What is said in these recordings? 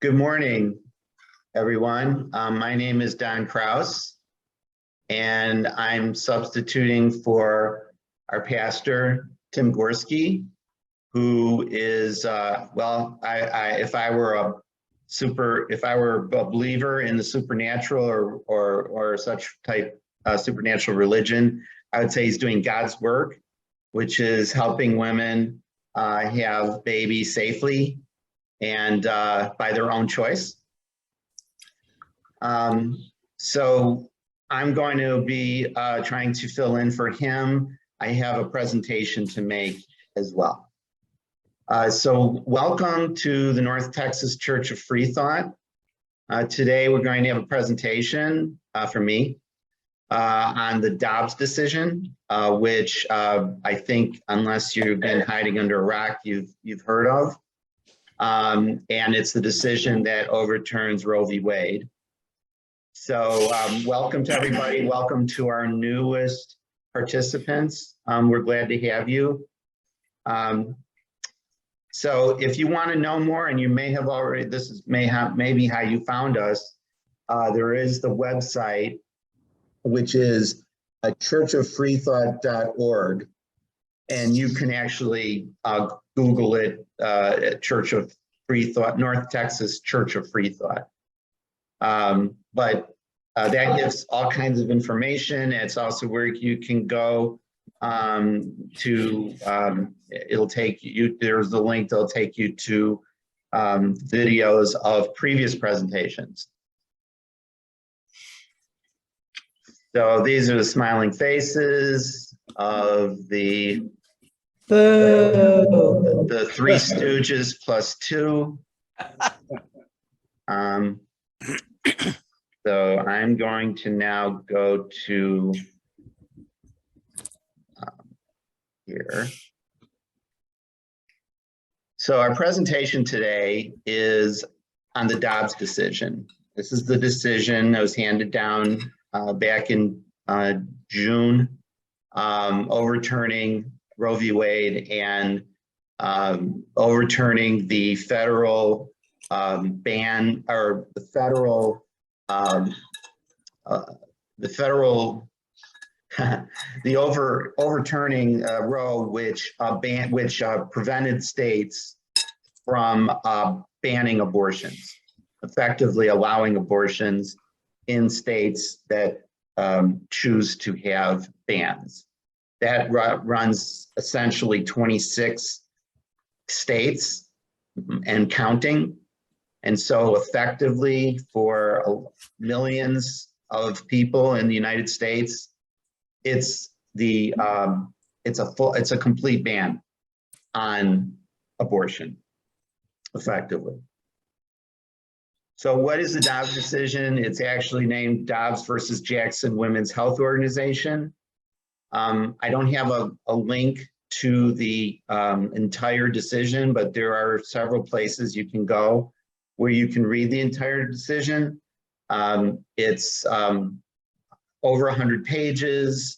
Good morning, everyone. My name is Don Kraus, and I'm substituting for our pastor, Tim Gorski, who is, if I were a believer in the supernatural or such type supernatural religion, I would say he's doing God's work, which is helping women have babies safely and by their own choice. So I'm going to be trying to fill in for him. I have a presentation to make as well. So welcome to the North Texas Church of Freethought. Today we're going to have a presentation from me on the Dobbs decision, which I think, unless you've been hiding under a rock, you've heard of. And it's the decision that overturns Roe v. Wade. So welcome to everybody. Welcome to our newest participants. We're glad to have you. So if you want to know more, and you may have already, this is maybe how you found us, there is the website, which is churchoffreethought.org. And you can actually Google it, Church of Freethought, North Texas Church of Freethought. But that gives all kinds of information. It's also where you can go it'll take you, there's the link that'll take you to videos of previous presentations. So these are the smiling faces of the Three Stooges plus two. So I'm going to now go to here. So our presentation today is on the Dobbs decision. This is the decision that was handed down back in June, overturning Roe v. Wade and overturning the federal ban, or the federal overturning Roe, which prevented states from banning abortions, effectively allowing abortions in states that choose to have bans. That runs essentially 26 states and counting. And so effectively for millions of people in the United States, it's a complete ban on abortion, effectively. So what is the Dobbs decision? It's actually named Dobbs versus Jackson Women's Health Organization. I don't have a link to the entire decision, but there are several places you can go where you can read the entire decision. It's over 100 pages,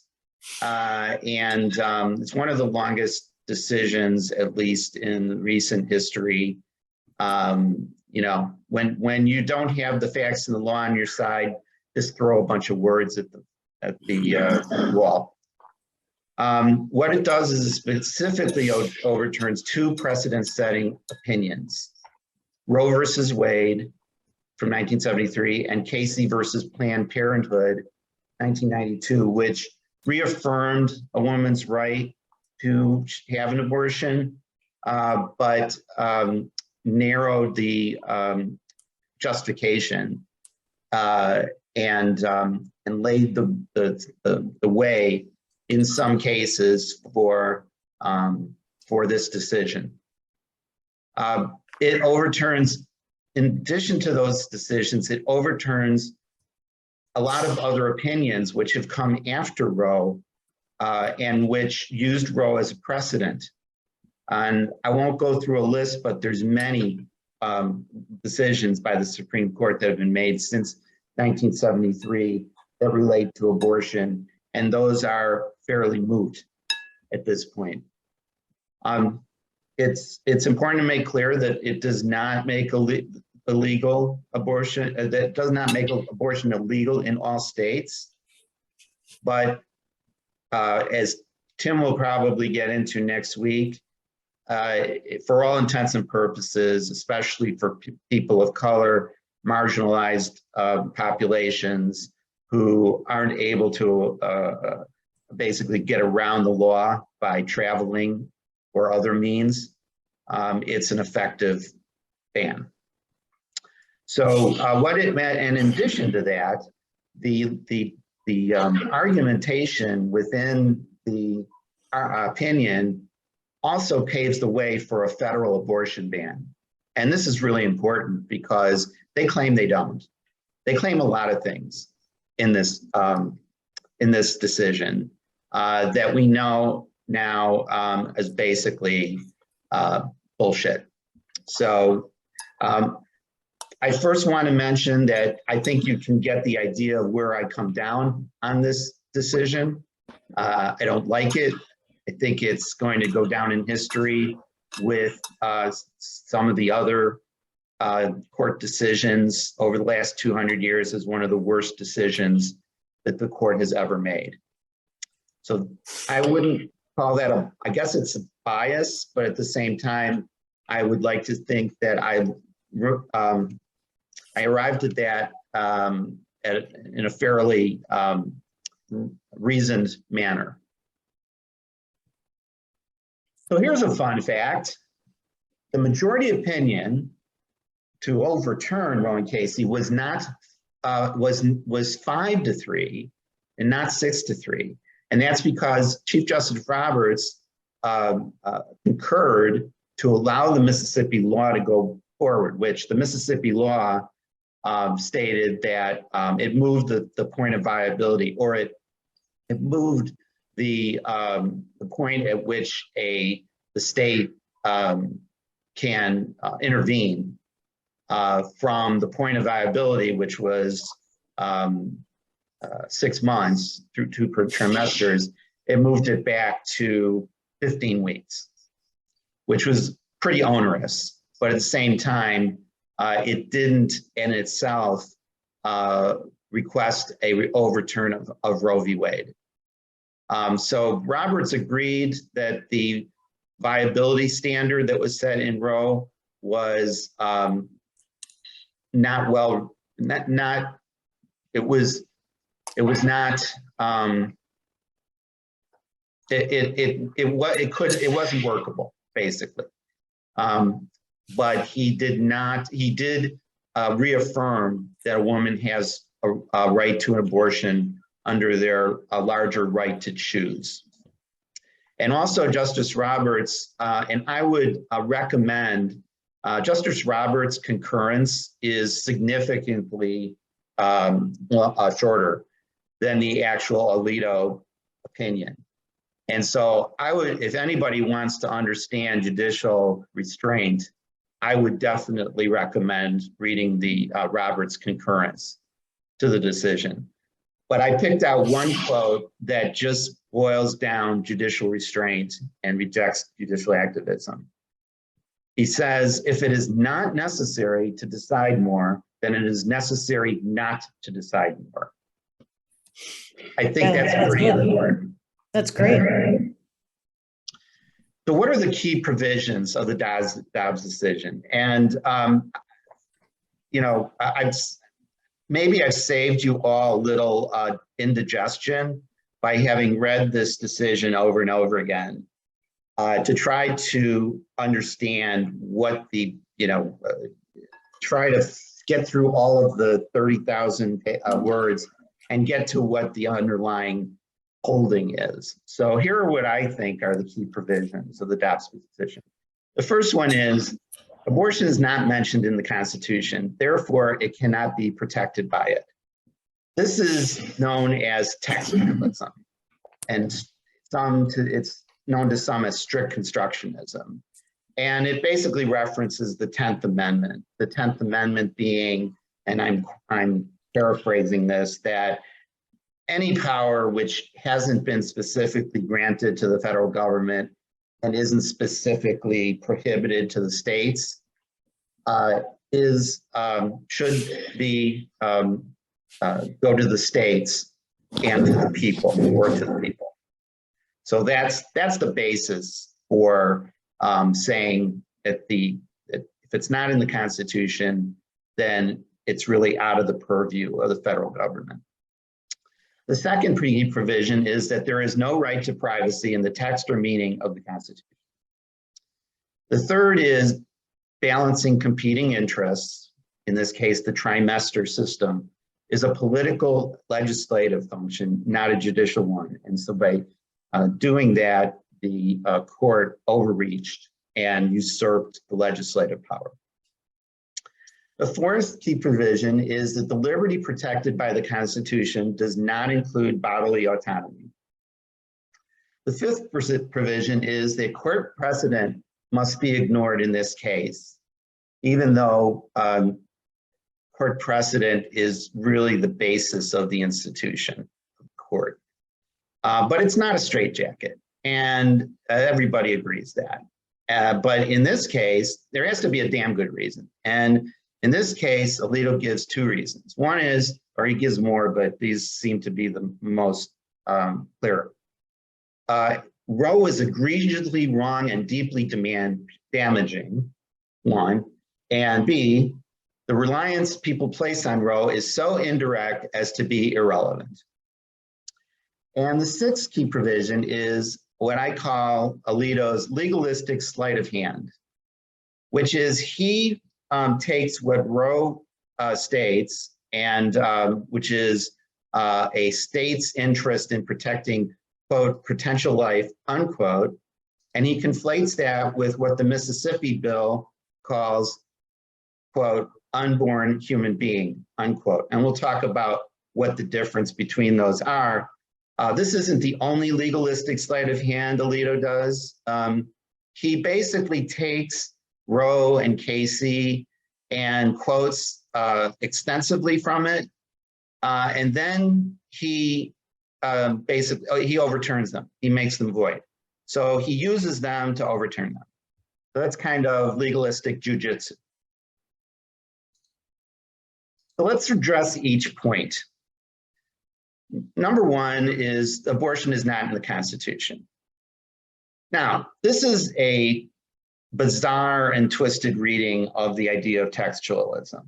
and it's one of the longest decisions, at least in recent history. You know, when you don't have the facts and the law on your side, just throw a bunch of words at the wall. What it does is it specifically overturns two precedent-setting opinions: Roe versus Wade from 1973 and Casey versus Planned Parenthood, 1992, which reaffirmed a woman's right to have an abortion, but narrowed the justification and laid the way in some cases for this decision. It overturns, in addition to those decisions, it overturns a lot of other opinions which have come after Roe and which used Roe as a precedent. And I won't go through a list, but there's many decisions by the Supreme Court that have been made since 1973 that relate to abortion, and those are fairly moot at this point. It's important to make clear that it does not make illegal abortion, that does not make abortion illegal in all states. But as Tim will probably get into next week, for all intents and purposes, especially for people of color, marginalized populations who aren't able to basically get around the law by traveling or other means, it's an effective ban. So what it meant, and in addition to that, the argumentation within the opinion also paves the way for a federal abortion ban. And this is really important because they claim they don't. They claim a lot of things in this decision that we know now is basically bullshit. So I first want to mention that I think you can get the idea of where I come down on this decision. I don't like it. I think it's going to go down in history with some of the other court decisions over the last 200 years as one of the worst decisions that the court has ever made. So I wouldn't call that I guess it's a bias, but at the same time, I would like to think that I arrived at that in a fairly reasoned manner. So here's a fun fact. The majority opinion to overturn Roe and Casey was not was 5-3 and not 6-3. And that's because Chief Justice Roberts concurred to allow the Mississippi law to go forward, which the Mississippi law stated that it moved the point of viability, or it moved the point at which the state can intervene from the point of viability, which was 6 months through 2 trimesters. It moved it back to 15 weeks, which was pretty onerous. But at the same time, it didn't in itself request a overturn of Roe v. Wade. So Roberts agreed that the viability standard that was set in Roe was not well, it wasn't workable, basically. But he did reaffirm that a woman has a right to an abortion under their larger right to choose. And also Justice Roberts, and I would recommend, Justice Roberts' concurrence is significantly shorter than the actual Alito opinion. And so I would, if anybody wants to understand judicial restraint, I would definitely recommend reading the Roberts concurrence to the decision. But I picked out one quote that just boils down judicial restraint and rejects judicial activism. He says, if it is not necessary to decide more, then it is necessary not to decide more. I think that's pretty important. That's great. So what are the key provisions of the Dobbs decision? And, you know, maybe I've saved you all a little indigestion by having read this decision over and over again to try to understand what the, try to get through all of the 30,000 words and get to what the underlying holding is. So here are what I think are the key provisions of the Dobbs decision. The first one is abortion is not mentioned in the Constitution, therefore it cannot be protected by it. This is known as textualism, and it's known to some as strict constructionism. And it basically references the 10th Amendment. The 10th Amendment being, and I'm paraphrasing this, that any power which hasn't been specifically granted to the federal government and isn't specifically prohibited to the states is should be go to the states and to the people, or to the people. So that's the basis for saying that if it's not in the Constitution, then it's really out of the purview of the federal government. The second provision is that there is no right to privacy in the text or meaning of the Constitution. The third is balancing competing interests. In this case, the trimester system is a political legislative function, not a judicial one. And so by doing that, the court overreached and usurped the legislative power. The fourth key provision is that the liberty protected by the Constitution does not include bodily autonomy. The fifth provision is that court precedent must be ignored in this case, even though court precedent is really the basis of the institution of court. But it's not a straitjacket, and everybody agrees that. But in this case, there has to be a damn good reason. And in this case, Alito gives two reasons. One is, or he gives more, but these seem to be the most clear. Roe is egregiously wrong and deeply damaging, one, and B, the reliance people place on Roe is so indirect as to be irrelevant. And the sixth key provision is what I call Alito's legalistic sleight of hand, which is he takes what Roe states, and which is a state's interest in protecting, quote, potential life, unquote, and he conflates that with what the Mississippi bill calls, quote, unborn human being, unquote. And we'll talk about what the difference between those are. This isn't the only legalistic sleight of hand Alito does. He basically takes Roe and Casey and quotes extensively from it, and then he he overturns them. He makes them void. So he uses them to overturn them. So that's kind of legalistic jujitsu. So let's address each point. Number one is abortion is not in the Constitution. Now, this is a bizarre and twisted reading of the idea of textualism.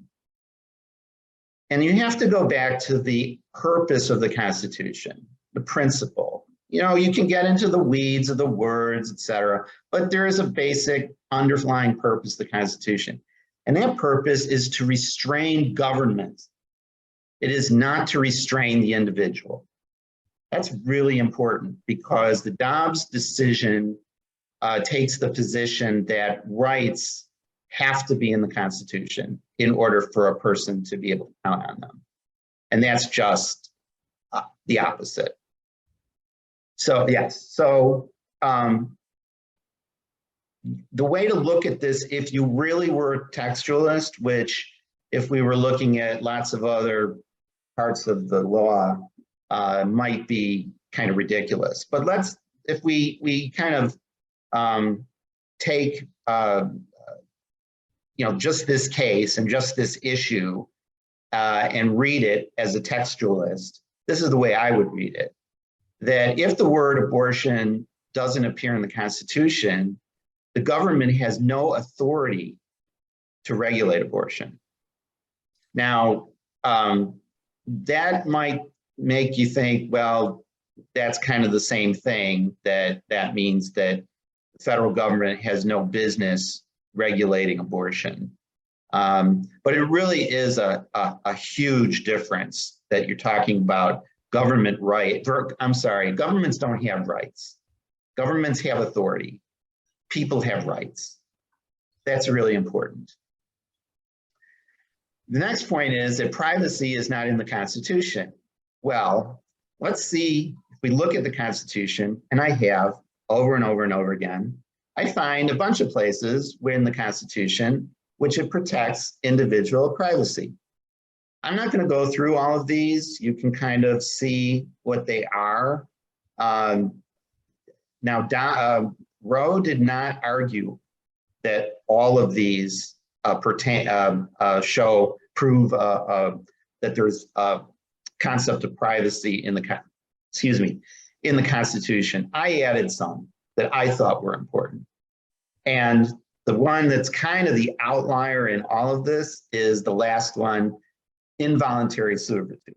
And you have to go back to the purpose of the Constitution, the principle. You know, you can get into the weeds of the words, et cetera, but there is a basic underlying purpose of the Constitution. And that purpose is to restrain government. It is not to restrain the individual. That's really important because the Dobbs decision takes the position that rights have to be in the Constitution in order for a person to be able to count on them. And that's just the opposite. So yes, so the way to look at this, if you really were a textualist, which if we were looking at lots of other parts of the law, might be kind of ridiculous. But let's, if we kind of take you know, just this case and just this issue and read it as a textualist, this is the way I would read it. That if the word abortion doesn't appear in the Constitution, the government has no authority to regulate abortion. Now, that might make you think, well, that's kind of the same thing, that means that the federal government has no business regulating abortion. But it really is a huge difference that you're talking about government right. I'm sorry, governments don't have rights. Governments have authority. People have rights. That's really important. The next point is that privacy is not in the Constitution. Well, let's see, if we look at the Constitution, and I have over and over and over again, I find a bunch of places within the Constitution which it protects individual privacy. I'm not going to go through all of these. You can kind of see what they are. Now, Roe did not argue that all of these prove that there's a concept of privacy in the in the Constitution. I added some that I thought were important, and the one that's kind of the outlier in all of this is the last one, involuntary servitude.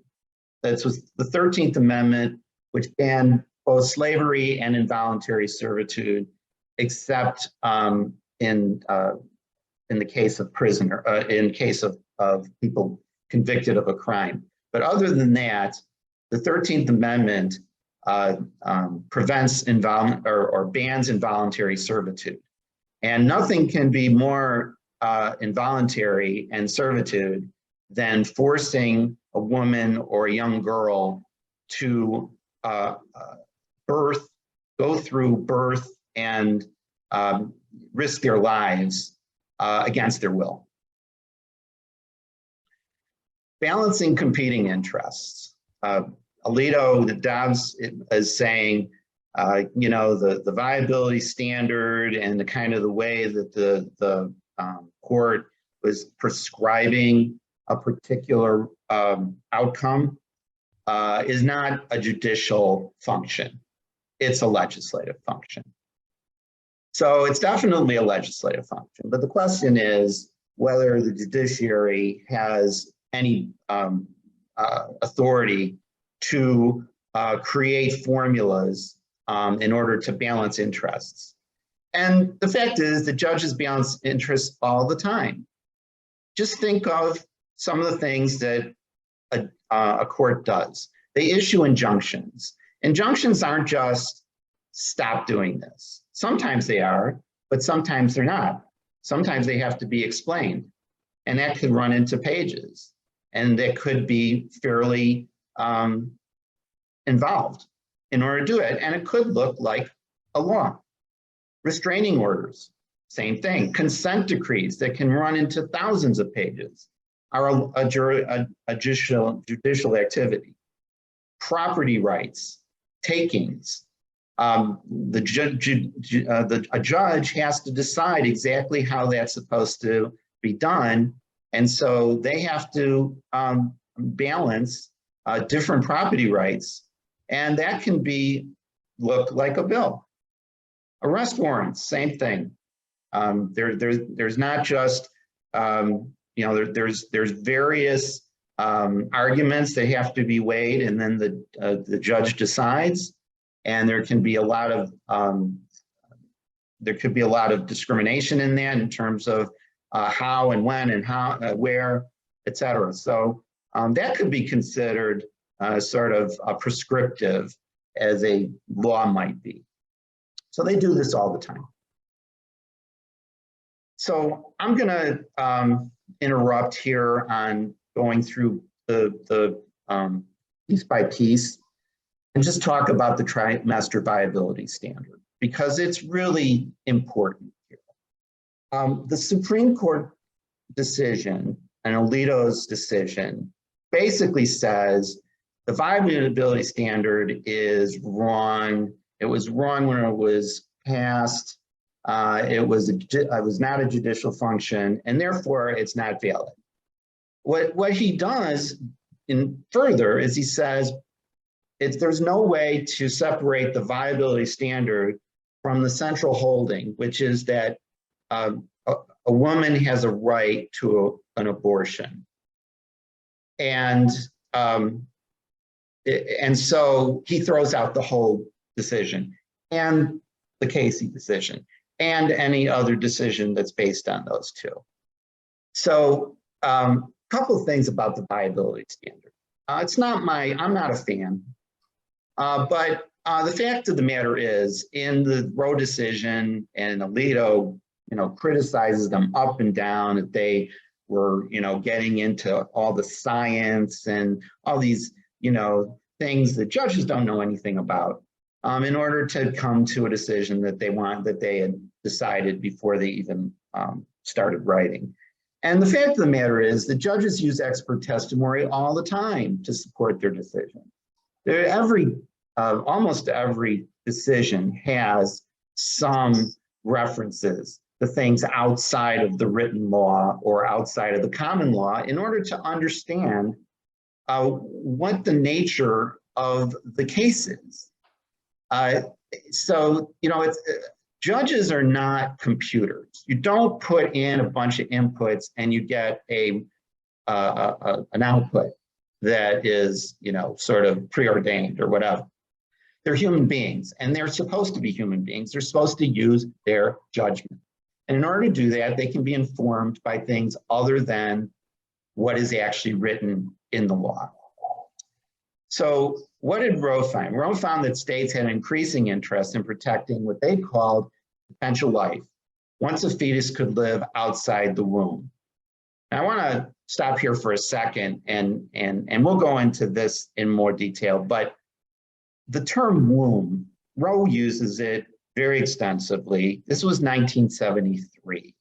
That was the 13th Amendment, which banned both slavery and involuntary servitude, except in the case of in case of people convicted of a crime. But other than that, the 13th Amendment prevents or bans involuntary servitude. And nothing can be more involuntary and servitude than forcing a woman or a young girl to go through birth and risk their lives against their will. Balancing competing interests. Alito, the Dobbs is saying, the viability standard and the kind of the way that the court was prescribing a particular outcome is not a judicial function. It's a legislative function. So it's definitely a legislative function, but the question is whether the judiciary has any authority to create formulas in order to balance interests. And the fact is that judges balance interests all the time. Just think of some of the things that a court does. They issue injunctions. Injunctions aren't just stop doing this. Sometimes they are, but sometimes they're not. Sometimes they have to be explained, and that could run into pages, and that could be fairly involved in order to do it. And it could look like a law. Restraining orders, same thing. Consent decrees that can run into thousands of pages are a judicial activity. Property rights, takings. A judge has to decide exactly how that's supposed to be done. And so they have to balance different property rights. And that can look like a bill. Arrest warrants, same thing. There's not just, there's various arguments that have to be weighed, and then the judge decides. And there can be a lot of discrimination in that in terms of how and when and how, where, et cetera. So that could be considered sort of prescriptive as a law might be. So they do this all the time. So I'm gonna interrupt here on going through the piece by piece and just talk about the trimester viability standard, because it's really important here. The Supreme Court decision and Alito's decision basically says the viability standard is wrong. It was wrong when it was passed. It was not a judicial function, and therefore it's not valid. What he does further is he says there's no way to separate the viability standard from the central holding, which is that a woman has a right to an abortion. And so he throws out the whole decision and the Casey decision and any other decision that's based on those two. So a couple of things about the viability standard. I'm not a fan, but the fact of the matter is, in the Roe decision, and Alito, criticizes them up and down that they were, getting into all the science and all these, things that judges don't know anything about, in order to come to a decision that they had decided before they even started writing. And the fact of the matter is that judges use expert testimony all the time to support their decision. Almost every decision has some references the things outside of the written law or outside of the common law in order to understand what the nature of the case is. So, you know, judges are not computers. You don't put in a bunch of inputs and you get an output that is, you know, sort of preordained or whatever. They're human beings, and they're supposed to be human beings. They're supposed to use their judgment. And in order to do that, they can be informed by things other than what is actually written in the law. So what did Roe find? Roe found that states had an increasing interest in protecting what they called potential life once a fetus could live outside the womb. Now, I want to stop here for a second, and we'll go into this in more detail, but the term womb, Roe uses it very extensively. This was 1973.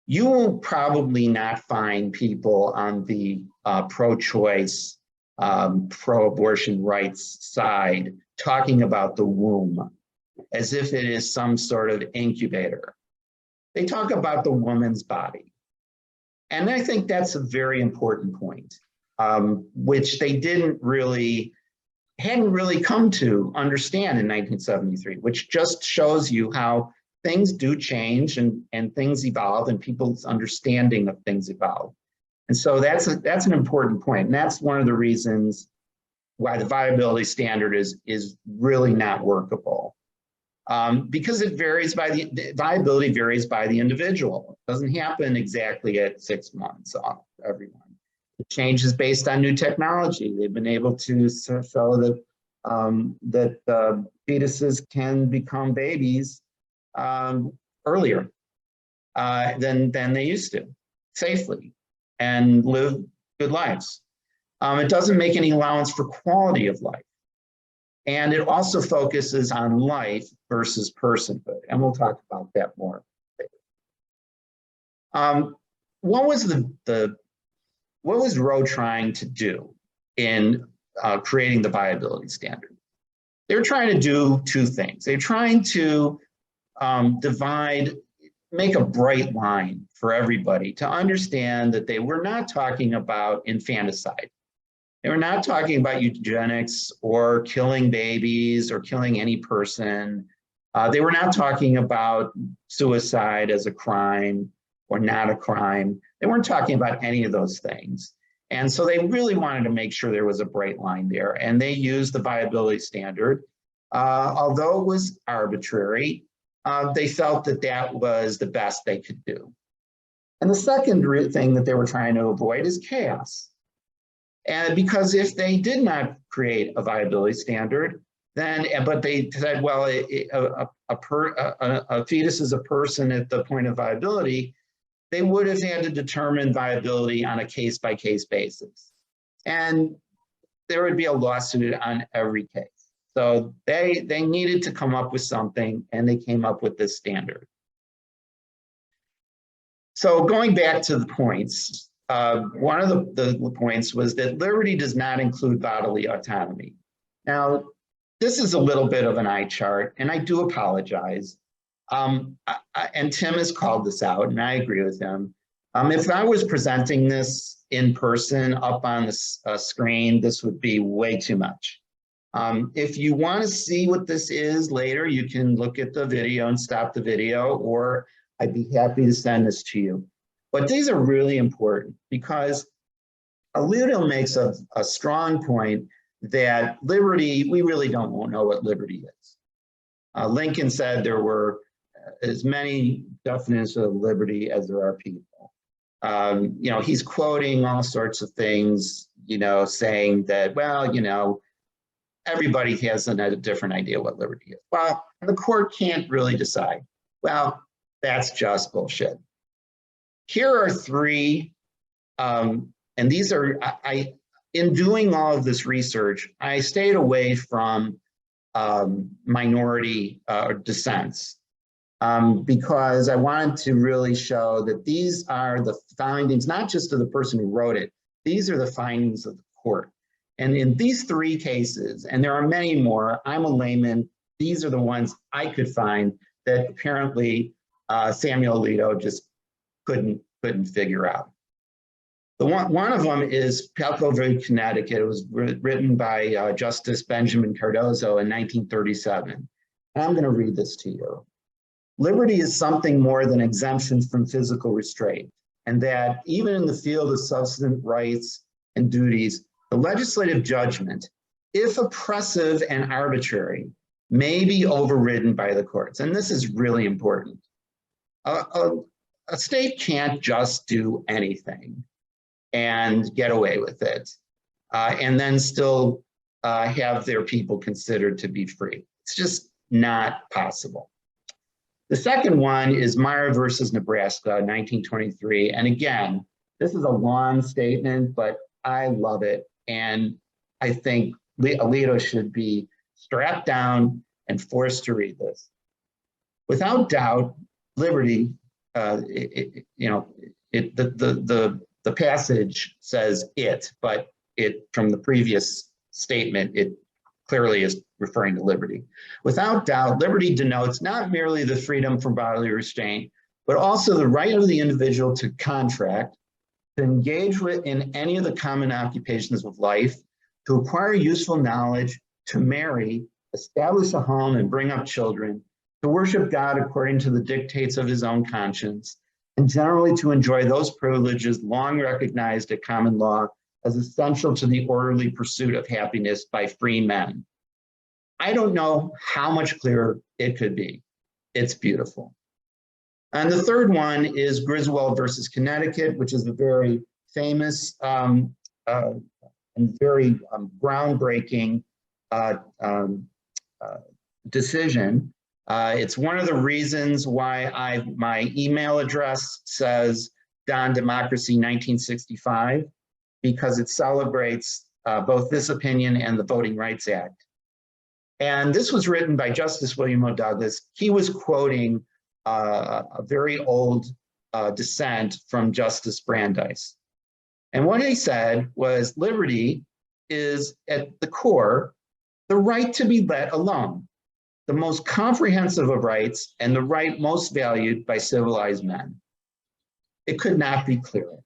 You will probably not find people on the pro-choice, pro-abortion rights side talking about the womb as if it is some sort of incubator. They talk about the woman's body. And I think that's a very important point, which they hadn't really come to understand in 1973, which just shows you how things do change and things evolve and people's understanding of things evolve. And so that's an important point. And that's one of the reasons why the viability standard is really not workable. Because viability varies by the individual. It doesn't happen exactly at 6 months for everyone. It changes based on new technology. They've been able to show that fetuses can become babies earlier than they used to, safely, and live good lives. It doesn't make any allowance for quality of life. And it also focuses on life versus personhood. And we'll talk about that more later. What was Roe trying to do in creating the viability standard? They're trying to do two things. They're trying to make a bright line for everybody to understand that they were not talking about infanticide. They were not talking about eugenics or killing babies or killing any person. They were not talking about suicide as a crime or not a crime. They weren't talking about any of those things. And so they really wanted to make sure there was a bright line there. And they used the viability standard. Although it was arbitrary, they felt that that was the best they could do. And the second thing that they were trying to avoid is chaos. And because if they did not create a viability standard, but they said, well, a fetus is a person at the point of viability, they would have had to determine viability on a case-by-case basis. And there would be a lawsuit on every case. So they needed to come up with something, and they came up with this standard. So going back to the points, one of the points was that liberty does not include bodily autonomy. Now, this is a little bit of an eye chart, and I do apologize. And Tim has called this out, and I agree with him. If I was presenting this in person up on the screen, this would be way too much. If you want to see what this is later, you can look at the video and stop the video, or I'd be happy to send this to you. But these are really important because Alito makes a strong point that liberty, we really don't know what liberty is. Lincoln said there were as many definitions of liberty as there are people. You know, he's quoting all sorts of things, you know, saying that, well, you know, everybody has a different idea what liberty is. Well, the court can't really decide. Well, that's just bullshit. Here are three, and these are, in doing all of this research, I stayed away from minority dissents because I wanted to really show that these are the findings, not just of the person who wrote it, these are the findings of the court. And in these three cases, and there are many more, I'm a layman, these are the ones I could find that apparently Samuel Alito just couldn't figure out. The one of them is Fetal v. Connecticut. It was written by Justice Benjamin Cardozo in 1937. And I'm going to read this to you. Liberty is something more than exemptions from physical restraint, and that even in the field of substantive rights and duties, the legislative judgment, if oppressive and arbitrary, may be overridden by the courts. And this is really important. A state can't just do anything and get away with it, and then still have their people considered to be free. It's just not possible. The second one is Meyer versus Nebraska, 1923. And again, this is a long statement, but I love it. And I think Alito should be strapped down and forced to read this. Without doubt, liberty, the passage says it, but from the previous statement, it clearly is referring to liberty. Without doubt, liberty denotes not merely the freedom from bodily restraint, but also the right of the individual to contract, to engage in any of the common occupations of life, to acquire useful knowledge, to marry, establish a home and bring up children, to worship God according to the dictates of his own conscience, and generally to enjoy those privileges long recognized at common law as essential to the orderly pursuit of happiness by free men. I don't know how much clearer it could be. It's beautiful. And the third one is Griswold versus Connecticut, which is a very famous and very groundbreaking decision. It's one of the reasons why my email address says Don Democracy 1965, because it celebrates both this opinion and the Voting Rights Act. And this was written by Justice William O. Douglas. He was quoting a very old dissent from Justice Brandeis. And what he said was, liberty is at the core the right to be let alone, the most comprehensive of rights and the right most valued by civilized men. It could not be clearer.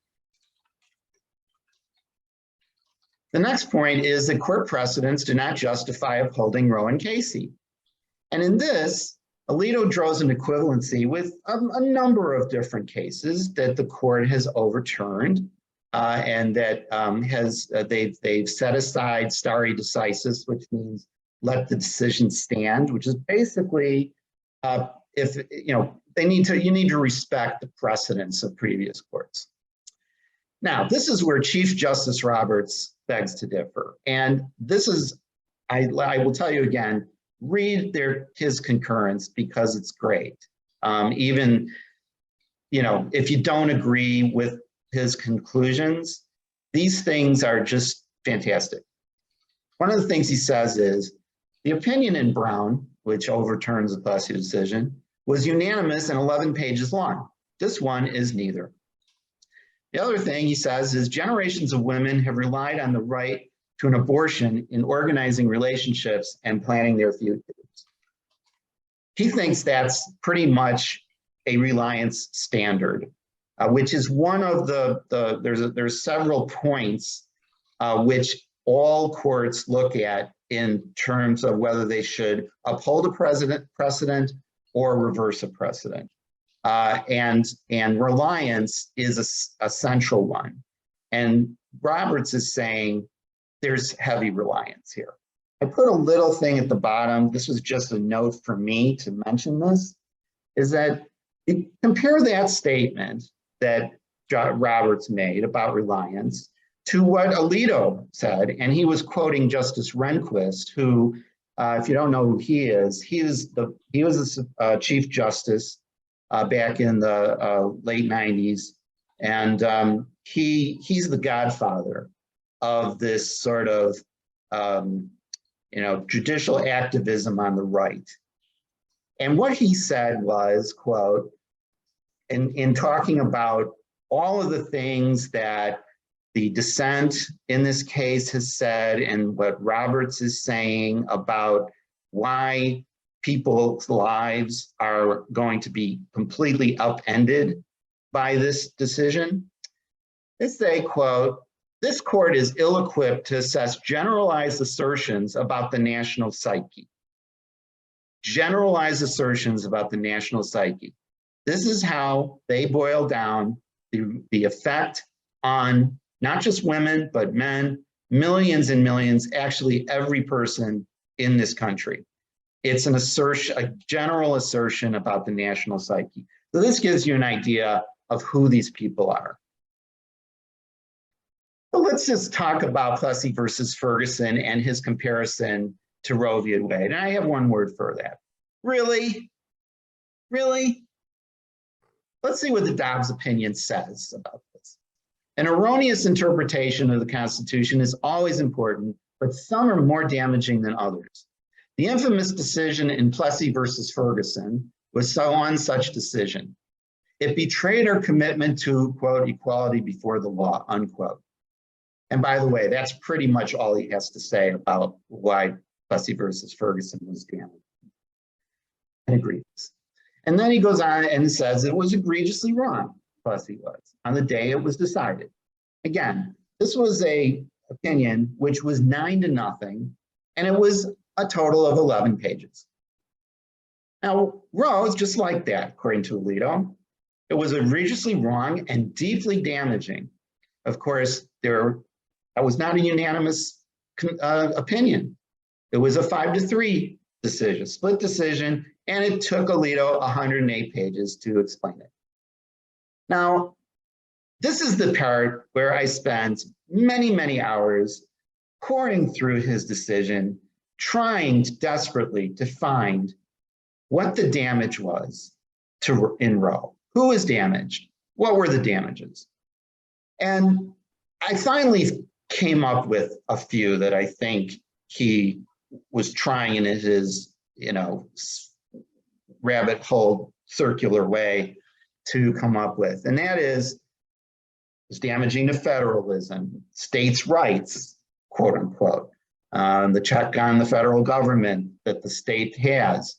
The next point is that court precedents do not justify upholding Roe and Casey. And in this, Alito draws an equivalency with a number of different cases that the court has overturned and that they've set aside stare decisis, which means let the decision stand, which is basically you need to respect the precedents of previous courts. Now, this is where Chief Justice Roberts begs to differ. And this is, I will tell you again, read his concurrence because it's great. Even, if you don't agree with his conclusions, these things are just fantastic. One of the things he says is, the opinion in Brown, which overturns the Plessy decision, was unanimous and 11 pages long. This one is neither. The other thing he says is generations of women have relied on the right to an abortion in organizing relationships and planning their futures. He thinks that's pretty much a reliance standard, which is one of there's several points which all courts look at in terms of whether they should uphold a precedent or reverse a precedent. And reliance is a central one. And Roberts is saying there's heavy reliance here. I put a little thing at the bottom. This was just a note for me to mention this, is that compare that statement that Roberts made about reliance to what Alito said. And he was quoting Justice Rehnquist, who, if you don't know who he was a Chief Justice back in the late 90s. And he's the godfather of this sort of, judicial activism on the right. And what he said was, quote, in talking about all of the things that the dissent in this case has said and what Roberts is saying about why people's lives are going to be completely upended by this decision. They say, quote, "This court is ill-equipped to assess generalized assertions about the national psyche." Generalized assertions about the national psyche. This is how they boil down the effect on not just women, but men, millions and millions, actually every person in this country. It's an assertion, a general assertion about the national psyche. So this gives you an idea of who these people are. So let's just talk about Plessy versus Ferguson and his comparison to Roe v. Wade. And I have one word for that. Really? Really? Let's see what the Dobbs opinion says about this. An erroneous interpretation of the Constitution is always important, but some are more damaging than others. The infamous decision in Plessy versus Ferguson was one such decision. It betrayed our commitment to, quote, equality before the law, unquote. And by the way, that's pretty much all he has to say about why Plessy versus Ferguson was damaged and egregious. And then he goes on and says it was egregiously wrong, Plessy was, on the day it was decided. Again, this was an opinion which was 9-0, and it was a total of 11 pages. Now, Roe is just like that, according to Alito. It was egregiously wrong and deeply damaging. Of course, that was not a unanimous opinion. It was a 5-3 decision, split decision, and it took Alito 108 pages to explain it. Now, this is the part where I spent many, many hours pouring through his decision, trying desperately to find what the damage was in Roe. Who was damaged? What were the damages? And I finally came up with a few that I think he was trying in his, rabbit hole circular way to come up with. And that is, it's damaging to federalism, states' rights, quote unquote, the check on the federal government that the state has,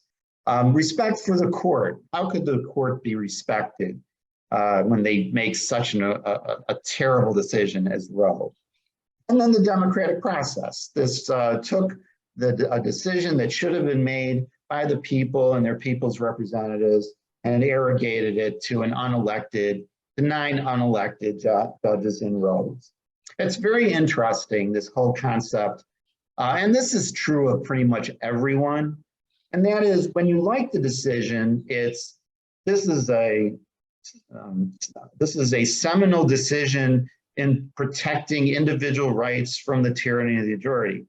respect for the court. How could the court be respected when they make such a terrible decision as Roe? And then the democratic process. This took a decision that should have been made by the people and their people's representatives and arrogated it to an unelected, the 9 unelected judges in Roe. It's very interesting, this whole concept. And this is true of pretty much everyone. And that is, when you like the decision, this is a seminal decision in protecting individual rights from the tyranny of the majority.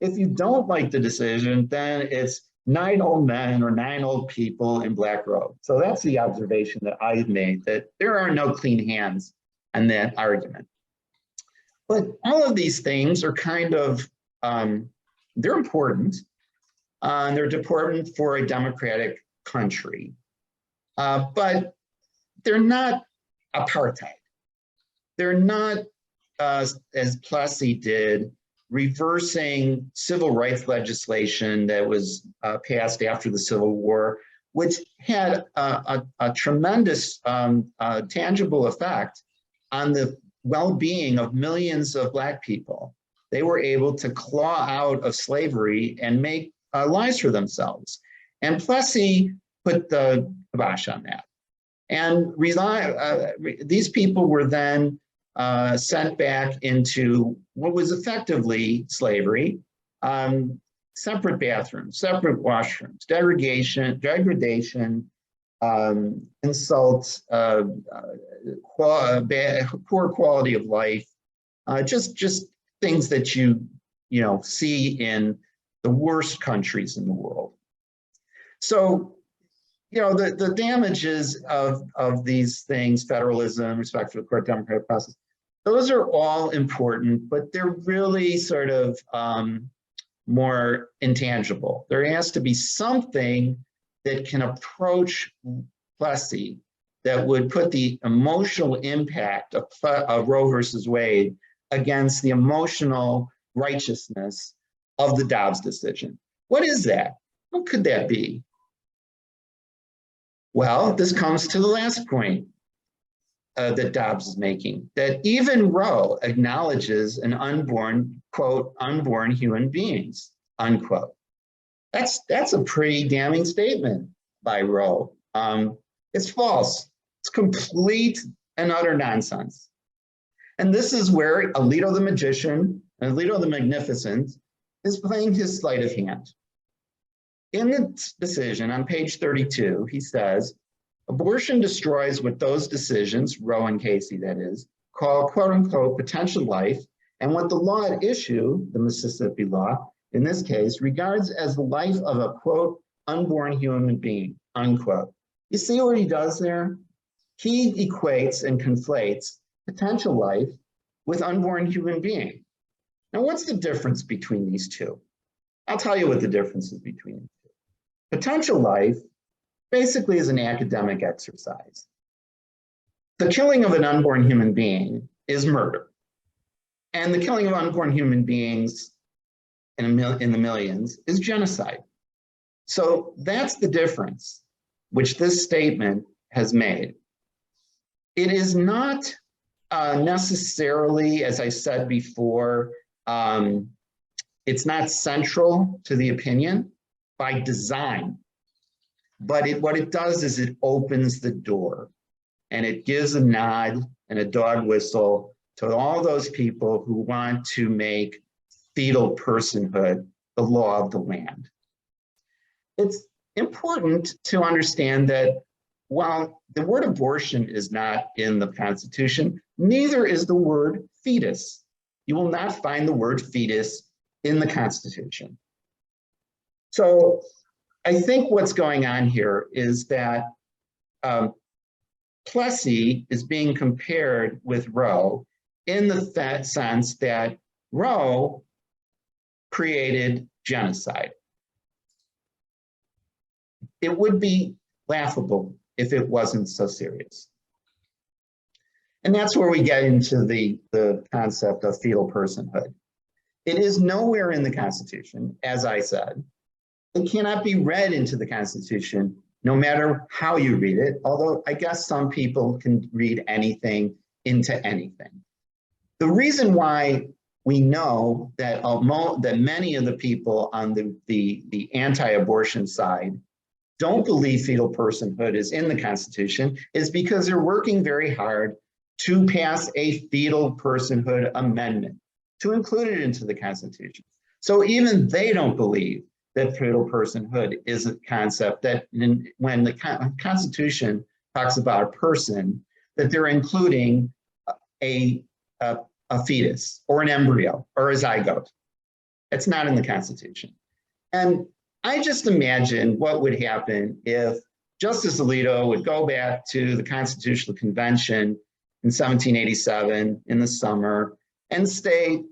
If you don't like the decision, then it's 9 old men or 9 old people in black robes. So that's the observation that I've made, that there are no clean hands on that argument. But all of these things are kind of, they're important. They're important for a democratic country, but they're not apartheid. They're not, as Plessy did, reversing civil rights legislation that was passed after the Civil War, which had a tremendous tangible effect on the well-being of millions of Black people. They were able to claw out of slavery and make lives for themselves. And Plessy put the kibosh on that. And these people were then sent back into what was effectively slavery, separate bathrooms, separate washrooms, degradation, insults, poor quality of life, just things that you see in the worst countries in the world. So, the damages of these things, federalism, respect for the court, democratic process, those are all important, but they're really sort of more intangible. There has to be something that can approach Plessy that would put the emotional impact of Roe versus Wade against the emotional righteousness of the Dobbs decision. What is that? What could that be? Well, this comes to the last point that Dobbs is making, that even Roe acknowledges an unborn, quote, unborn human beings, unquote. That's a pretty damning statement by Roe. It's false. It's complete and utter nonsense. And this is where Alito the magician and Alito the magnificent is playing his sleight of hand. In the decision on page 32, he says, abortion destroys what those decisions, Roe and Casey that is, call quote unquote potential life, and what the law at issue, the Mississippi law, in this case, regards as the life of a quote unborn human being, unquote. You see what he does there? He equates and conflates potential life with unborn human being. Now, what's the difference between these two? I'll tell you what the difference is between them. Potential life basically is an academic exercise. The killing of an unborn human being is murder. And the killing of unborn human beings in the millions is genocide. So that's the difference which this statement has made. It is not necessarily, as I said before, it's not central to the opinion by design, but what it does is it opens the door and it gives a nod and a dog whistle to all those people who want to make fetal personhood the law of the land. It's important to understand that while the word abortion is not in the Constitution, neither is the word fetus. You will not find the word fetus in the Constitution. So I think what's going on here is that Plessy is being compared with Roe in the sense that Roe created genocide. It would be laughable if it wasn't so serious. And that's where we get into the concept of fetal personhood. It is nowhere in the Constitution, as I said. It cannot be read into the Constitution, no matter how you read it, although I guess some people can read anything into anything. The reason why we know that, that many of the people on the anti-abortion side don't believe fetal personhood is in the Constitution is because they're working very hard to pass a fetal personhood amendment to include it into the Constitution. So even they don't believe that fetal personhood is a concept that when the Constitution talks about a person, that they're including a fetus or an embryo or a zygote. It's not in the Constitution. And I just imagine what would happen if Justice Alito would go back to the Constitutional Convention in 1787 in the summer and state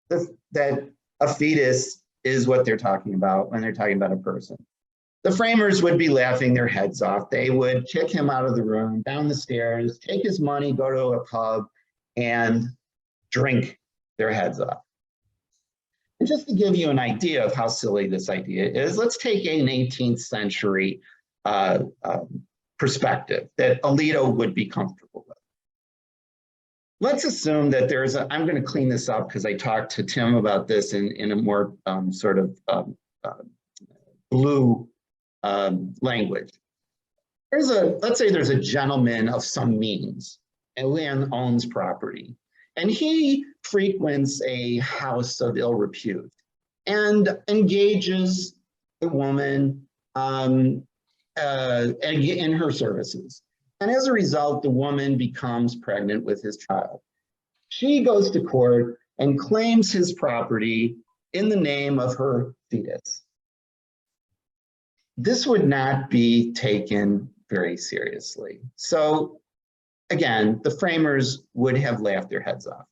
that a fetus is what they're talking about when they're talking about a person. The framers would be laughing their heads off. They would kick him out of the room, down the stairs, take his money, go to a pub, and drink their heads off. And just to give you an idea of how silly this idea is, let's take an 18th century perspective that Alito would be comfortable with. Let's assume that there's a, I'm going to clean this up because I talked to Tim about this in a more sort of blue language. Let's say there's a gentleman of some means and owns property, and he frequents a house of ill repute and engages a woman in her services. And as a result, the woman becomes pregnant with his child. She goes to court and claims his property in the name of her fetus. This would not be taken very seriously. So again, the framers would have laughed their heads off.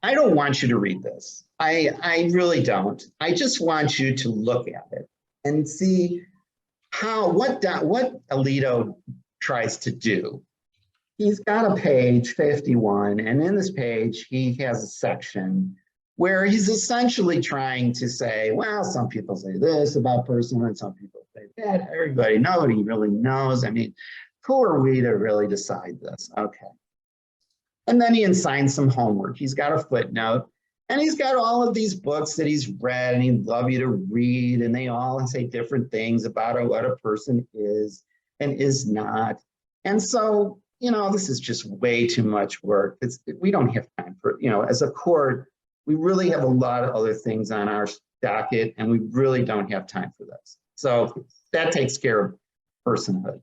I don't want you to read this. I really don't. I just want you to look at it and see what Alito tries to do. He's got a page 51, and in this page, he has a section where he's essentially trying to say, well, some people say this about personhood, some people say that. Everybody, nobody really knows. I mean, who are we to really decide this? Okay. And then he assigns some homework. He's got a footnote, and he's got all of these books that he's read and he'd love you to read, and they all say different things about what a person is and is not. And so, this is just way too much work. We don't have time for, as a court, we really have a lot of other things on our docket, and we really don't have time for this. So that takes care of personhood.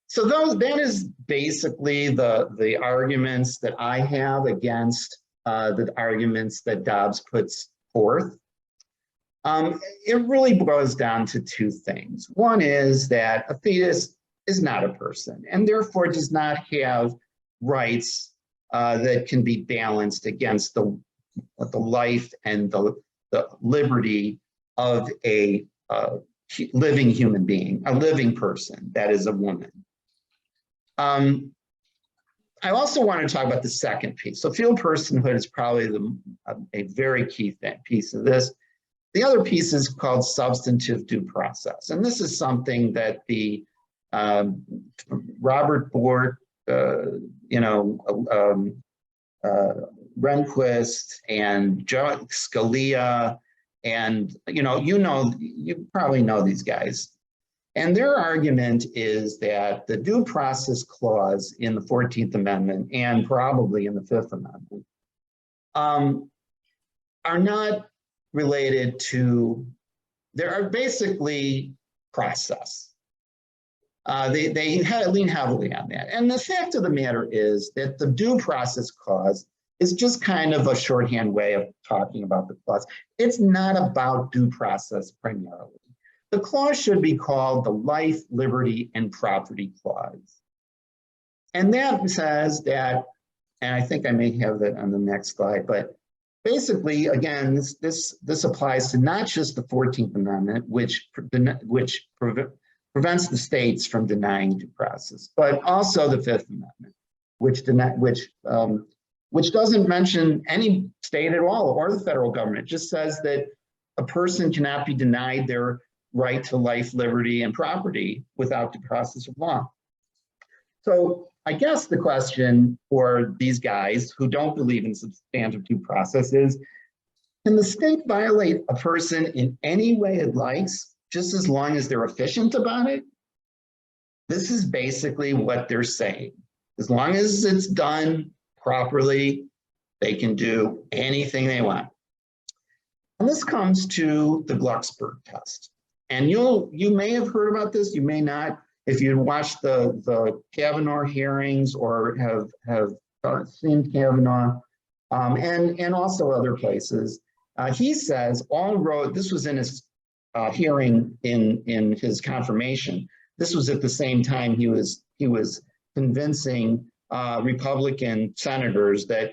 So that is basically the arguments that I have against the arguments that Dobbs puts forth. It really boils down to two things. One is that a fetus is not a person, and therefore does not have rights that can be balanced against the life and the liberty of a living human being, a living person that is a woman. I also want to talk about the second piece. So fetal personhood is probably a very key piece of this. The other piece is called substantive due process. And this is something that the Robert Bork, Rehnquist and Joe Scalia, and you probably know these guys. And their argument is that the due process clause in the 14th Amendment and probably in the 5th Amendment are not related to, they are basically process. They lean heavily on that. And the fact of the matter is that the due process clause is just kind of a shorthand way of talking about the clause. It's not about due process primarily. The clause should be called the Life, Liberty, and Property Clause. And that says that, and I think I may have that on the next slide, but basically, again, this applies to not just the 14th Amendment, which prevents the states from denying due process, but also the 5th Amendment, which doesn't mention any state at all or the federal government. It just says that a person cannot be denied their right to life, liberty, and property without due process of law. So I guess the question for these guys who don't believe in substantive due process is, can the state violate a person in any way it likes, just as long as they're efficient about it? This is basically what they're saying. As long as it's done properly, they can do anything they want. And this comes to the Glucksberg test. And you may have heard about this, you may not. If you watched the Kavanaugh hearings or have seen Kavanaugh and also other places, he says this was in his hearing in his confirmation. This was at the same time he was convincing Republican senators that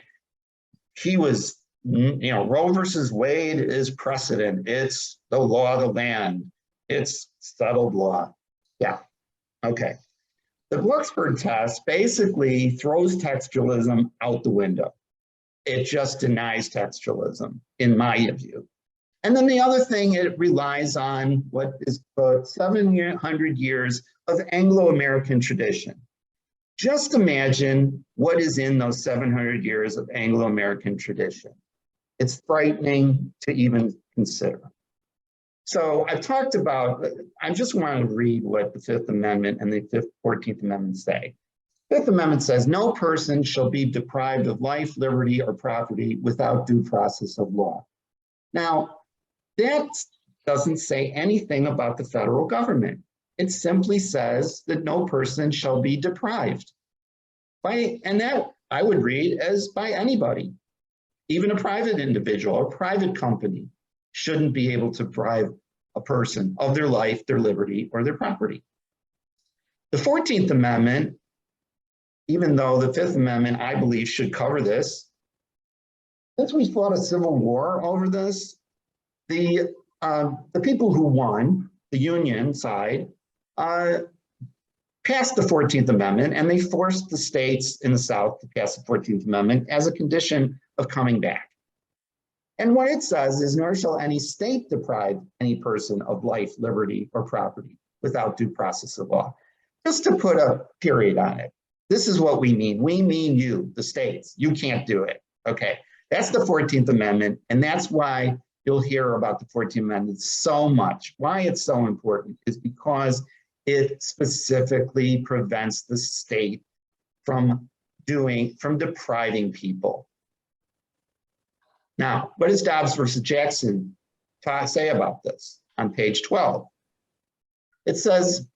he was, Roe versus Wade is precedent. It's the law of the land. It's settled law. Yeah. Okay. The Glucksberg test basically throws textualism out the window. It just denies textualism, in my view. And then the other thing, it relies on what is about 700 years of Anglo-American tradition. Just imagine what is in those 700 years of Anglo-American tradition. It's frightening to even consider. So I've talked about, I just want to read what the 5th Amendment and the 14th Amendment say. 5th Amendment says, no person shall be deprived of life, liberty, or property without due process of law. Now, that doesn't say anything about the federal government. It simply says that no person shall be deprived. And that I would read as by anybody. Even a private individual or private company shouldn't be able to deprive a person of their life, their liberty, or their property. The 14th Amendment, even though the 5th Amendment, I believe, should cover this, since we fought a civil war over this, the people who won, the Union side, passed the 14th Amendment, and they forced the states in the South to pass the 14th Amendment as a condition of coming back. And what it says is, nor shall any state deprive any person of life, liberty, or property without due process of law. Just to put a period on it, this is what we mean. We mean you, the states. You can't do it. Okay, that's the 14th Amendment, and that's why you'll hear about the 14th Amendment so much. Why it's so important is because it specifically prevents the state from depriving people. Now, what does Dobbs versus Jackson say about this on page 12? It says,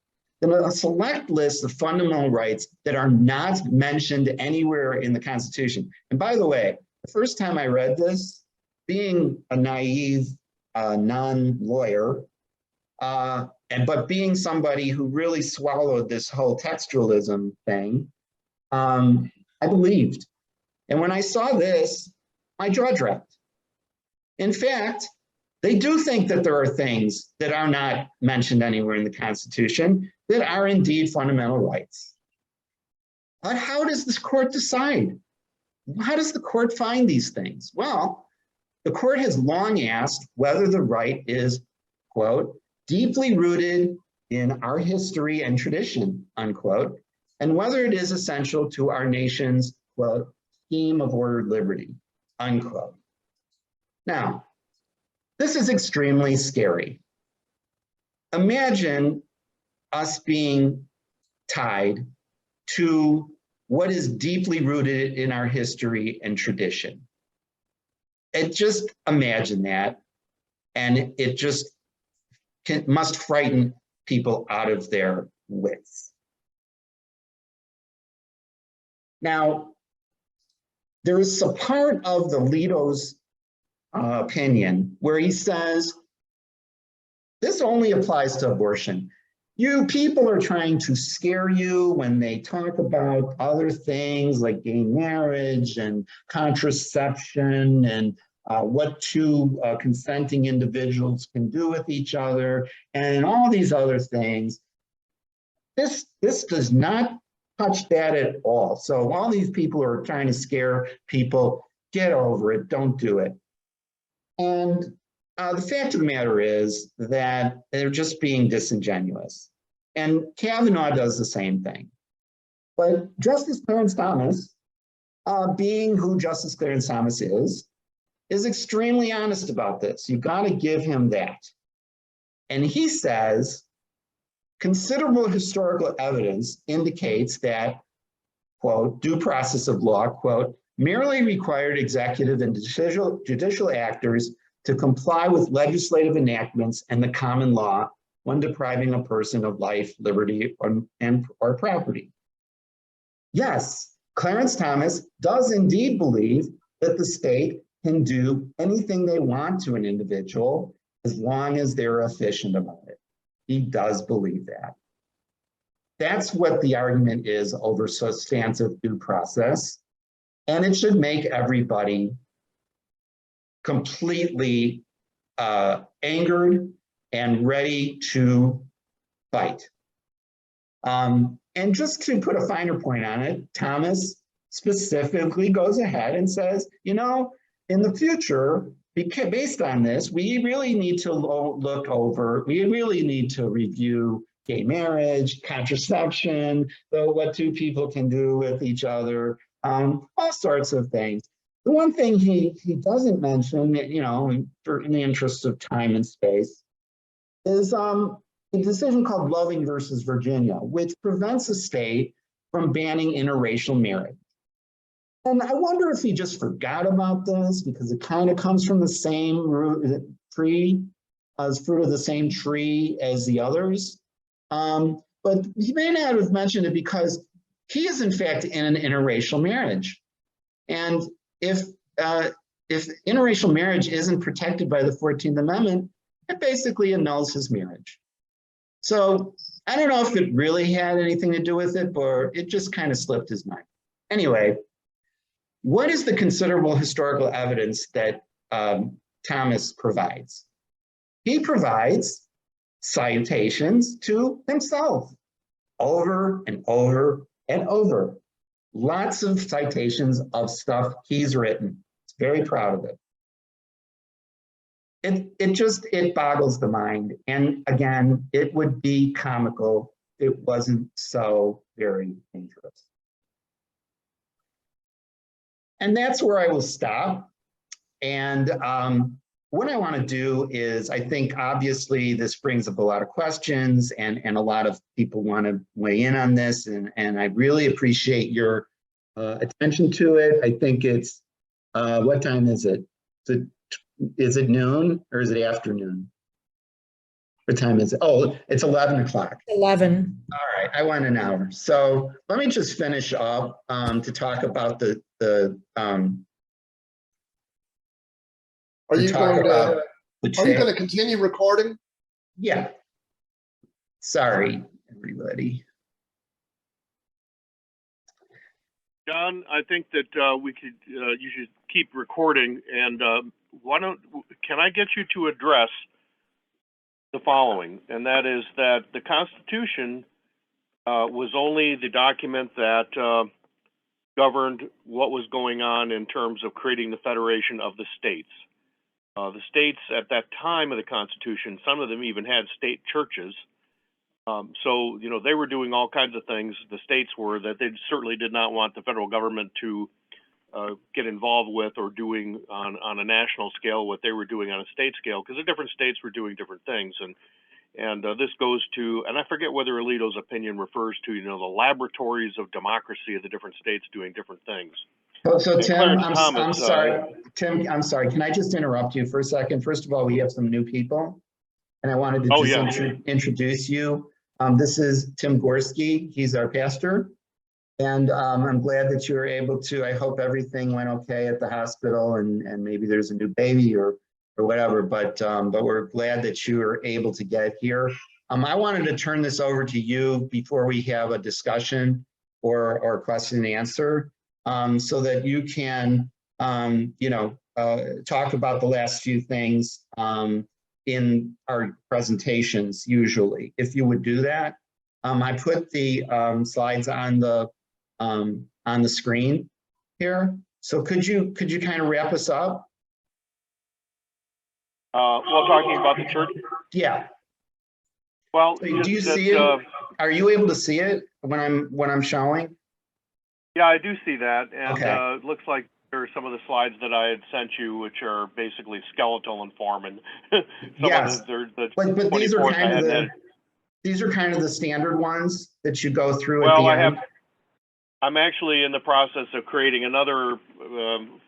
in a select list of fundamental rights that are not mentioned anywhere in the Constitution. And by the way, the first time I read this, being a naive non-lawyer, but being somebody who really swallowed this whole textualism thing, I believed. And when I saw this, my jaw dropped. In fact, they do think that there are things that are not mentioned anywhere in the Constitution that are indeed fundamental rights. But how does this court decide? How does the court find these things? Well, the court has long asked whether the right is, quote, deeply rooted in our history and tradition, unquote, and whether it is essential to our nation's, quote, scheme of ordered liberty, unquote. Now, this is extremely scary. Imagine us being tied to what is deeply rooted in our history and tradition. And just imagine that, and it just must frighten people out of their wits. Now, there is a part of the Alito's opinion where he says, this only applies to abortion. You people are trying to scare you when they talk about other things like gay marriage and contraception and what two consenting individuals can do with each other and all these other things. This does not touch that at all. So all these people are trying to scare people, get over it, don't do it. And the fact of the matter is that they're just being disingenuous. And Kavanaugh does the same thing. But Justice Clarence Thomas, being who Justice Clarence Thomas is extremely honest about this. You've got to give him that. And he says, considerable historical evidence indicates that, quote, due process of law, quote, merely required executive and judicial actors to comply with legislative enactments and the common law when depriving a person of life, liberty, or property. Yes, Clarence Thomas does indeed believe that the state can do anything they want to an individual as long as they're efficient about it. He does believe that. That's what the argument is over substantive due process. And it should make everybody completely angered and ready to fight. And just to put a finer point on it, Thomas specifically goes ahead and says, you know, in the future, based on this, we really need to we really need to review gay marriage, contraception, what two people can do with each other, all sorts of things. The one thing he doesn't mention, you know, in the interest of time and space, is a decision called Loving versus Virginia, which prevents a state from banning interracial marriage. And I wonder if he just forgot about this because it kind of comes from the same tree, as fruit of the same tree as the others. But he may not have mentioned it because he is in fact in an interracial marriage. And if interracial marriage isn't protected by the 14th Amendment, it basically annuls his marriage. So I don't know if it really had anything to do with it, or it just kind of slipped his mind. Anyway, what is the considerable historical evidence that Thomas provides? He provides citations to himself. over and over and over. Lots of citations of stuff he's written. He's very proud of it. It boggles the mind. And again, it would be comical if it wasn't so very dangerous. And that's where I will stop. And what I want to do is, I think obviously this brings up a lot of questions, and a lot of people want to weigh in on this, and I really appreciate your attention to it. I think it's, what time is it? Is it noon or is it afternoon? What time is it? Oh, it's 11 o'clock. 11. All right, I want an hour. So let me just finish up to talk about Are you going to continue recording? Yeah. Sorry, everybody. John, I think that you should keep recording, and can I get you to address the following, and that is that the Constitution was only the document that governed what was going on in terms of creating the Federation of the states. The states at that time of the Constitution, some of them even had state churches. So, you know, they were doing all kinds of things, the states were, that they certainly did not want the federal government to get involved with, or doing on a national scale what they were doing on a state scale, because the different states were doing different things. And this goes to, and I forget whether Alito's opinion refers to, you know, the laboratories of democracy of the different states doing different things. So Tim, I'm sorry. Tim, I'm sorry. Can I just interrupt you for a second? First of all, we have some new people, and I wanted to introduce you. This is Tim Gorski. He's our pastor. And I'm glad that you were able to, I hope everything went okay at the hospital, and maybe there's a new baby or whatever, but we're glad that you were able to get here. I wanted to turn this over to you before we have a discussion or question and answer, so that you can, talk about the last few things in our presentations usually. If you would do that. I put the slides on the screen here. So could you kind of wrap us up? Well, talking about the church? Yeah. Well, so do you see it? Are you able to see it when I'm showing? Yeah, I do see that, and okay. It looks like there are some of the slides that I had sent you, which are basically skeletal in form, and yes. But these are kind of the standard ones that you go through at the end. I'm actually in the process of creating another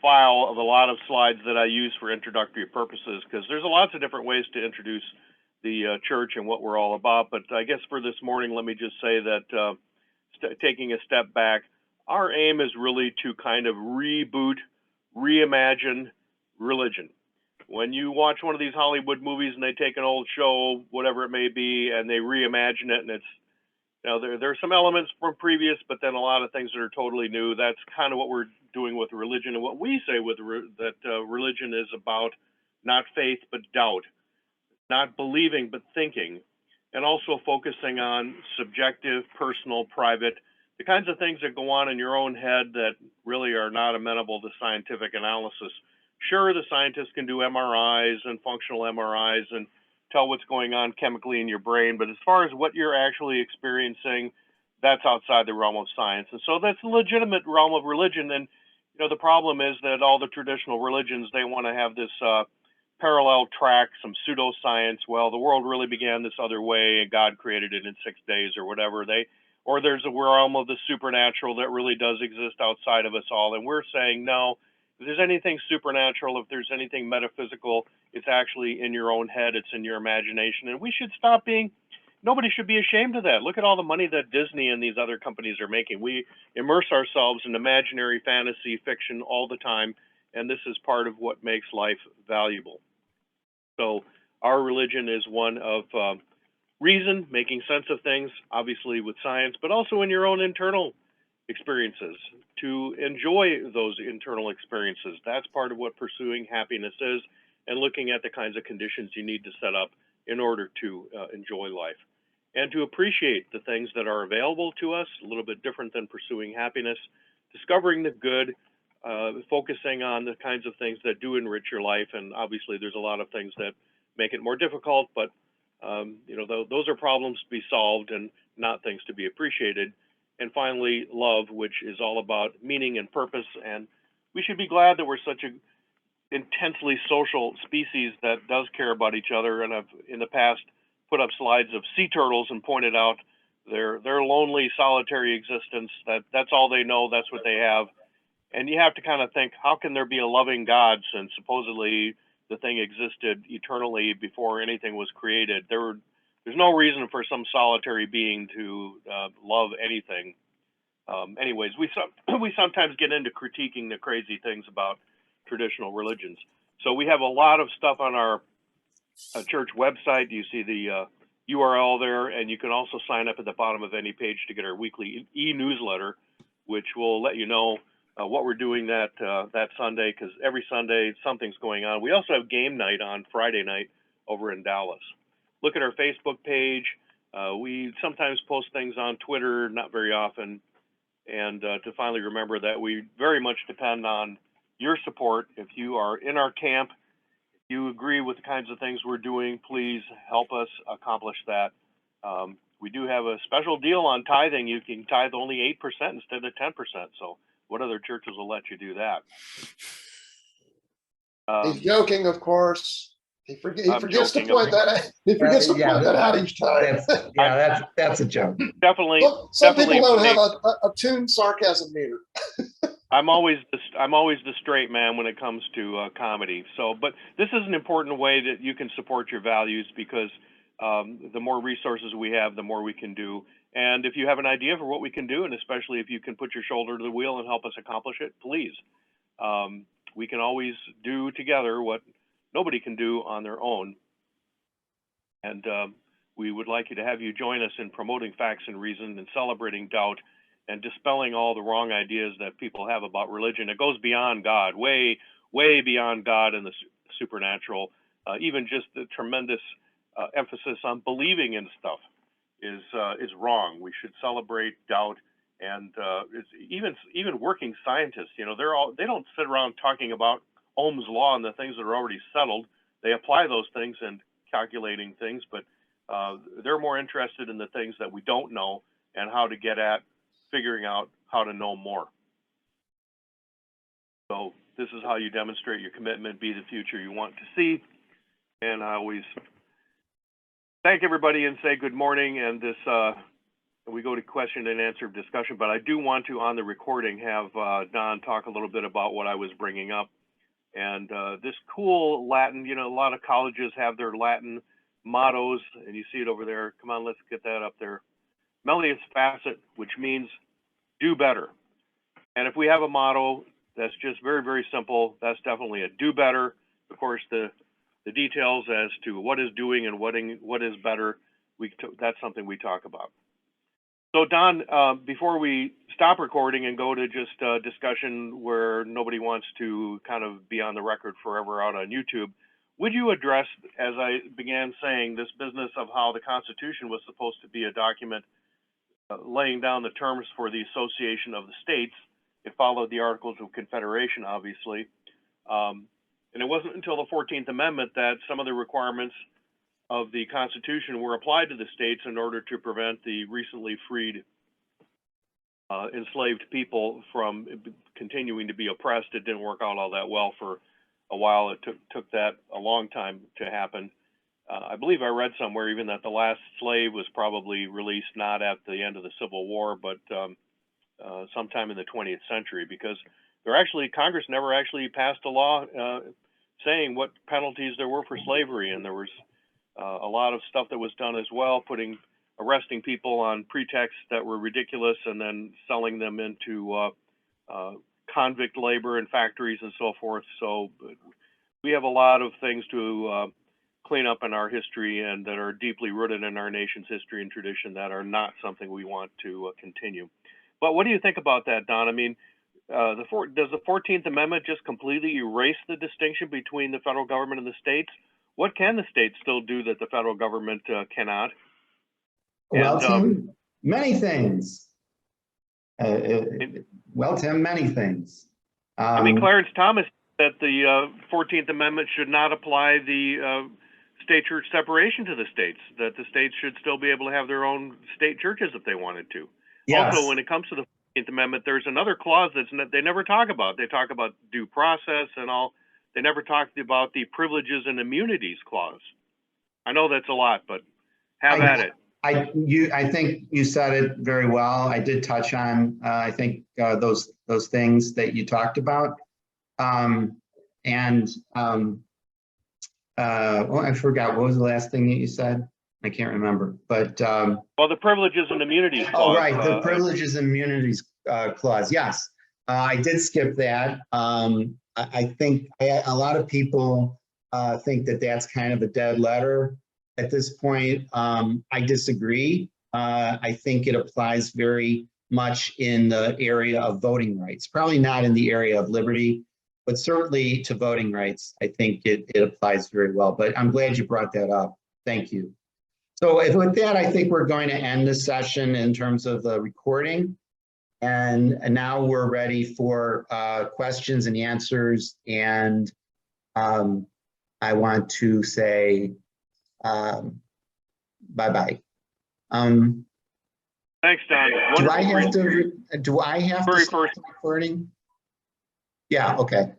file of a lot of slides that I use for introductory purposes, because there's lots of different ways to introduce the church and what we're all about. But I guess for this morning, let me just say that taking a step back, our aim is really to kind of reboot, reimagine religion. When you watch one of these Hollywood movies and they take an old show, whatever it may be, and they reimagine it, and it's, you know, there are some elements from previous, but then a lot of things that are totally new. That's kind of what we're doing with religion, and what we say with religion is about not faith but doubt, not believing but thinking, and also focusing on subjective, personal, private, the kinds of things that go on in your own head that really are not amenable to scientific analysis. Sure, the scientists can do MRIs and functional MRIs and tell what's going on chemically in your brain, but as far as what you're actually experiencing, that's outside the realm of science. And so that's a legitimate realm of religion. And, you know, the problem is that all the traditional religions, they want to have this parallel track, some pseudoscience. Well, the world really began this other way, and God created it in 6 days or whatever. Or there's a realm of the supernatural that really does exist outside of us all. And we're saying, no, if there's anything supernatural, if there's anything metaphysical, it's actually in your own head, it's in your imagination. And we should stop being, nobody should be ashamed of that. Look at all the money that Disney and these other companies are making. We immerse ourselves in imaginary fantasy fiction all the time, and this is part of what makes life valuable. So our religion is one of reason, making sense of things, obviously with science, but also in your own internal experiences, to enjoy those internal experiences. That's part of what pursuing happiness is, and looking at the kinds of conditions you need to set up in order to enjoy life. and to appreciate the things that are available to us, a little bit different than pursuing happiness, discovering the good, focusing on the kinds of things that do enrich your life. And obviously there's a lot of things that make it more difficult, but those are problems to be solved and not things to be appreciated. And finally, love, which is all about meaning and purpose. And we should be glad that we're such an intensely social species that does care about each other. And I've in the past put up slides of sea turtles and pointed out their lonely, solitary existence. That's all they know. That's what they have. And you have to kind of think, how can there be a loving God since supposedly the thing existed eternally before anything was created? There's no reason for some solitary being to love anything. Anyways, we sometimes get into critiquing the crazy things about traditional religions. So we have a lot of stuff on our church website. You see the URL there, and you can also sign up at the bottom of any page to get our weekly e-newsletter, which will let you know what we're doing that Sunday, because every Sunday something's going on. We also have game night on Friday night over in Dallas. Look at our Facebook page. We sometimes post things on Twitter, not very often. And to finally remember that we very much depend on your support. If you are in our camp, if you agree with the kinds of things we're doing, please help us accomplish that. We do have a special deal on tithing. You can tithe only 8% instead of 10%. So what other churches will let you do that? He's joking, of course. He forgets to point that out. He forgets to point that out each time. That's a joke. Definitely. Some people don't have a tuned sarcasm meter. I'm always the straight man when it comes to comedy. So, but this is an important way that you can support your values, because the more resources we have, the more we can do. And if you have an idea for what we can do, and especially if you can put your shoulder to the wheel and help us accomplish it, please. We can always do together what nobody can do on their own. And we would like to have you join us in promoting facts and reason and celebrating doubt and dispelling all the wrong ideas that people have about religion. It goes beyond God, way, way beyond God and the supernatural. Even just the tremendous emphasis on believing in stuff is wrong. We should celebrate doubt, and it's even working scientists. They don't sit around talking about Ohm's law and the things that are already settled. They apply those things and calculating things, but they're more interested in the things that we don't know and how to get at figuring out how to know more. So this is how you demonstrate your commitment, be the future you want to see. And I always thank everybody and say good morning. And this we go to question and answer discussion, but I do want to, on the recording, have Don talk a little bit about what I was bringing up. And this cool Latin, a lot of colleges have their Latin mottos, and you see it over there. Come on, let's get that up there. Melius facet, which means do better. And if we have a motto that's just very, very simple, that's definitely a do better. Of course, the details as to what is doing and what is better, that's something we talk about. So Don, before we stop recording and go to just a discussion where nobody wants to kind of be on the record forever out on YouTube, would you address, as I began saying, this business of how the Constitution was supposed to be a document laying down the terms for the association of the states? It followed the Articles of Confederation, obviously. And it wasn't until the 14th Amendment that some of the requirements of the Constitution were applied to the states in order to prevent the recently freed enslaved people from continuing to be oppressed. It didn't work out all that well for a while. It took that a long time to happen. I believe I read somewhere even that the last slave was probably released not at the end of the Civil War, but sometime in the 20th century, because Congress never actually passed a law saying what penalties there were for slavery, and there was a lot of stuff that was done as well, arresting people on pretexts that were ridiculous and then selling them into convict labor in factories and so forth. So we have a lot of things to clean up in our history and that are deeply rooted in our nation's history and tradition that are not something we want to continue. But what do you think about that, Don? I mean, does the 14th Amendment just completely erase the distinction between the federal government and the states? What can the states still do that the federal government cannot? Well, Tim, many things. Well, Tim, many things. I mean, Clarence Thomas said that the 14th Amendment should not apply the state church separation to the states, that the states should still be able to have their own state churches if they wanted to. Yes. Also, when it comes to the 14th Amendment, there's another clause they never talk about. They talk about due process and all. They never talk about the privileges and immunities clause. I know that's a lot, but have at it. I think you said it very well. I did touch on, I think, those things that you talked about. Well, I forgot, what was the last thing that you said? I can't remember, but. Well, the privileges and immunities clause. Oh, right, the privileges and immunities clause, yes. I did skip that. I think a lot of people think that that's kind of a dead letter at this point. I disagree. I think it applies very much in the area of voting rights, probably not in the area of liberty, but certainly to voting rights, I think it applies very well. But I'm glad you brought that up. Thank you. So with that, I think we're going to end this session in terms of the recording. And now we're ready for questions and answers. And I want to say bye-bye. Thanks, Don. Do I have to stop recording? Yeah, okay.